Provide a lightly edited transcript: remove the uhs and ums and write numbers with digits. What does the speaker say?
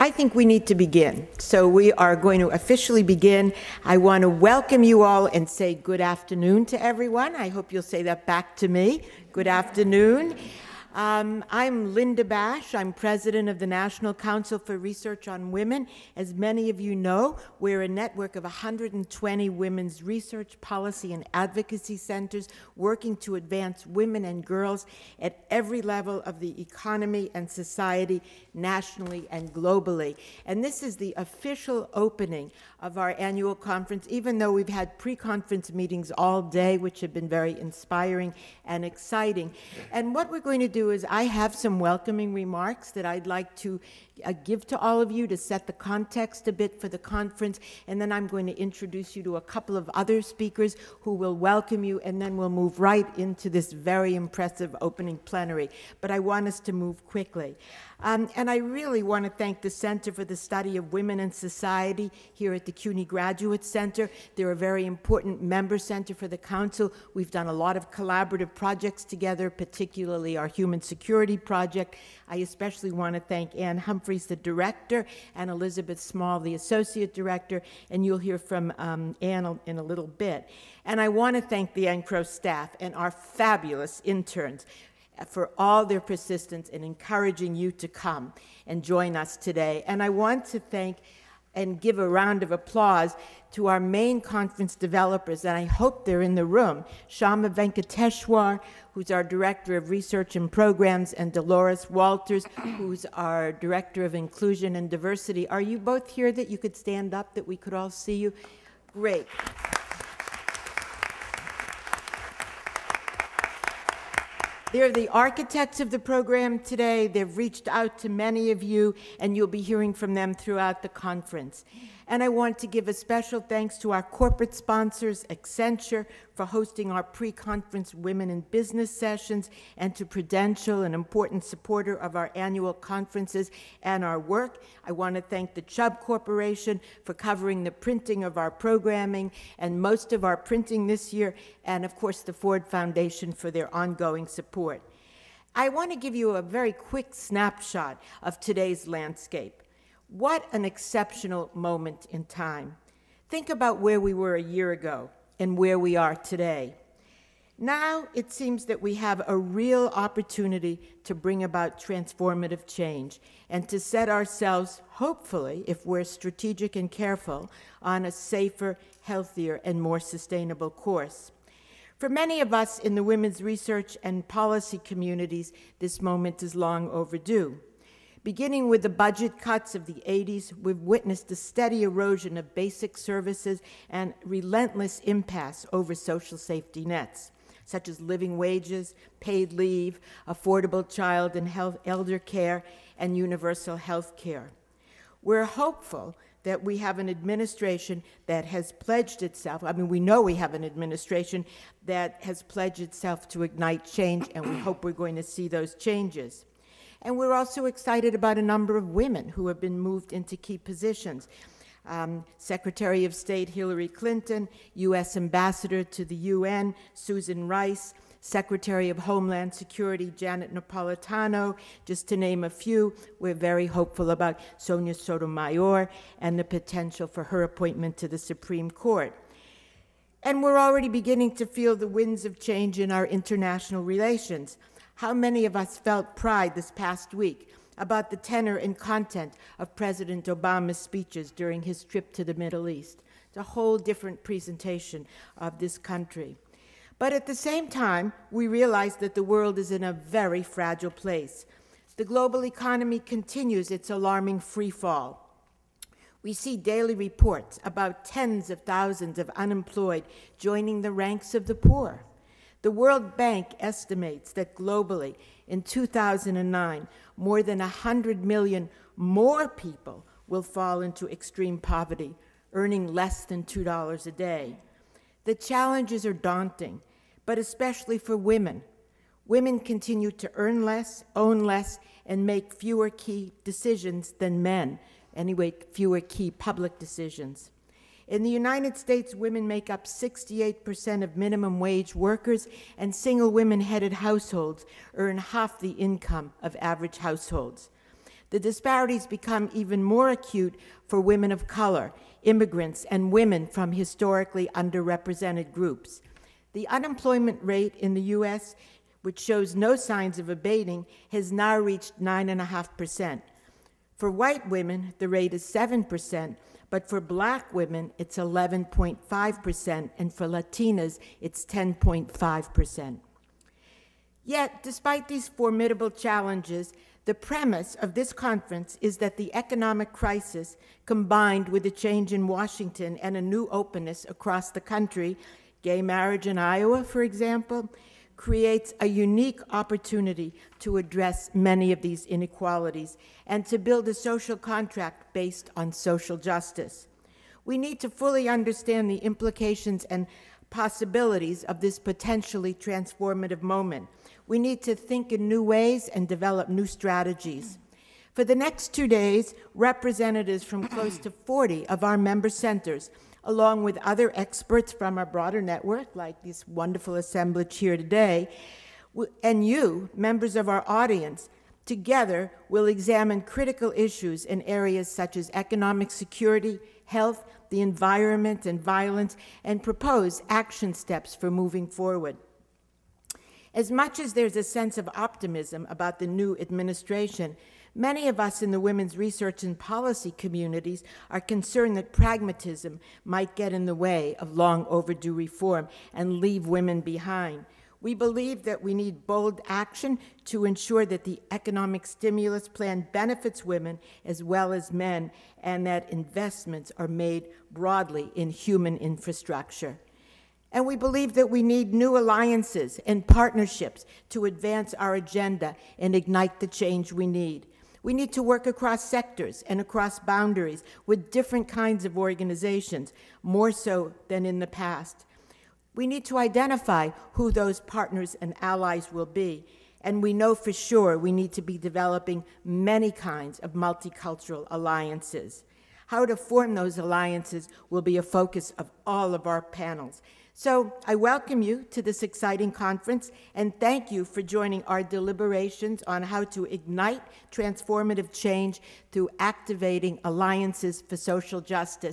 I think we need to begin. So we are going to officially begin. I want to welcome you all and say good afternoon to everyone. I hope you'll say that back to me. Good afternoon. I'm Linda Bash. I'm president of the National Council for Research on Women. As many of you know, we're a network of 120 women's research, policy, and advocacy centers working to advance women and girls at every level of the economy and society, nationally and globally. And this is the official opening of our annual conference, even though we've had pre-conference meetings all day, which have been very inspiring and exciting. And what we're going to do is I have some welcoming remarks that I'd like to give to all of you to set the context a bit for the conference, and then I'm going to introduce you to a couple of other speakers who will welcome you, and then we'll move right into this very impressive opening plenary. But I want us to move quickly. And I really want to thank the Center for the Study of Women and Society here at the CUNY Graduate Center. They're a very important member center for the Council. We've done a lot of collaborative projects together, particularly our Human Security Project. I especially want to thank Ann Humphreys, the director, and Elizabeth Small, the associate director, and you'll hear from Ann in a little bit. And I want to thank the NCRO staff and our fabulous interns for all their persistence in encouraging you to come and join us today. And I want to thank and give a round of applause to our main conference developers, and I hope they're in the room. Shama Venkateshwar, who's our Director of Research and Programs, and Dolores Walters, who's our Director of Inclusion and Diversity. Are you both here that you could stand up, that we could all see you? Great. They're the architects of the program today. They've reached out to many of you, and you'll be hearing from them throughout the conference. And I want to give a special thanks to our corporate sponsors, Accenture, for hosting our pre-conference Women in Business sessions, and to Prudential, an important supporter of our annual conferences and our work. I want to thank the Chubb Corporation for covering the printing of our programming and most of our printing this year, and of course the Ford Foundation for their ongoing support. I want to give you a very quick snapshot of today's landscape. What an exceptional moment in time. Think about where we were a year ago and where we are today. Now it seems that we have a real opportunity to bring about transformative change and to set ourselves, hopefully, if we're strategic and careful, on a safer, healthier, and more sustainable course. For many of us in the women's research and policy communities, this moment is long overdue. Beginning with the budget cuts of the 80s, we've witnessed a steady erosion of basic services and relentless impasse over social safety nets, such as living wages, paid leave, affordable child and elder care, and universal health care. We're hopeful that we have an administration that has pledged itself, we know we have an administration that has pledged itself to ignite change, and we hope we're going to see those changes. And we're also excited about a number of women who have been moved into key positions. Secretary of State Hillary Clinton, U.S. Ambassador to the UN, Susan Rice, Secretary of Homeland Security Janet Napolitano, just to name a few. We're very hopeful about Sonia Sotomayor and the potential for her appointment to the Supreme Court. And we're already beginning to feel the winds of change in our international relations. How many of us felt pride this past week about the tenor and content of President Obama's speeches during his trip to the Middle East? It's a whole different presentation of this country. But at the same time, we realize that the world is in a very fragile place. The global economy continues its alarming free fall. We see daily reports about tens of thousands of unemployed joining the ranks of the poor. The World Bank estimates that globally, in 2009, more than 100 million more people will fall into extreme poverty, earning less than $2 a day. The challenges are daunting, but especially for women. Women continue to earn less, own less, and make fewer key decisions than men, anyway, fewer key public decisions. In the United States, women make up 68% of minimum wage workers, and single women-headed households earn half the income of average households. The disparities become even more acute for women of color, immigrants, and women from historically underrepresented groups. The unemployment rate in the U.S., which shows no signs of abating, has now reached 9.5%. For white women, the rate is 7%, but for Black women, it's 11.5%, and for Latinas, it's 10.5%. Yet, despite these formidable challenges, the premise of this conference is that the economic crisis, combined with a change in Washington and a new openness across the country, gay marriage in Iowa, for example, creates a unique opportunity to address many of these inequalities and to build a social contract based on social justice. We need to fully understand the implications and possibilities of this potentially transformative moment. We need to think in new ways and develop new strategies. For the next 2 days, representatives from close to 40 of our member centers, along with other experts from our broader network, like this wonderful assemblage here today, and you, members of our audience, together will examine critical issues in areas such as economic security, health, the environment, and violence, and propose action steps for moving forward. As much as there's a sense of optimism about the new administration, many of us in the women's research and policy communities are concerned that pragmatism might get in the way of long overdue reform and leave women behind. We believe that we need bold action to ensure that the economic stimulus plan benefits women as well as men, and that investments are made broadly in human infrastructure. And we believe that we need new alliances and partnerships to advance our agenda and ignite the change we need. We need to work across sectors and across boundaries with different kinds of organizations, more so than in the past. We need to identify who those partners and allies will be, and we know for sure we need to be developing many kinds of multicultural alliances. How to form those alliances will be a focus of all of our panels. So I welcome you to this exciting conference, and thank you for joining our deliberations on how to ignite transformative change through activating alliances for social justice.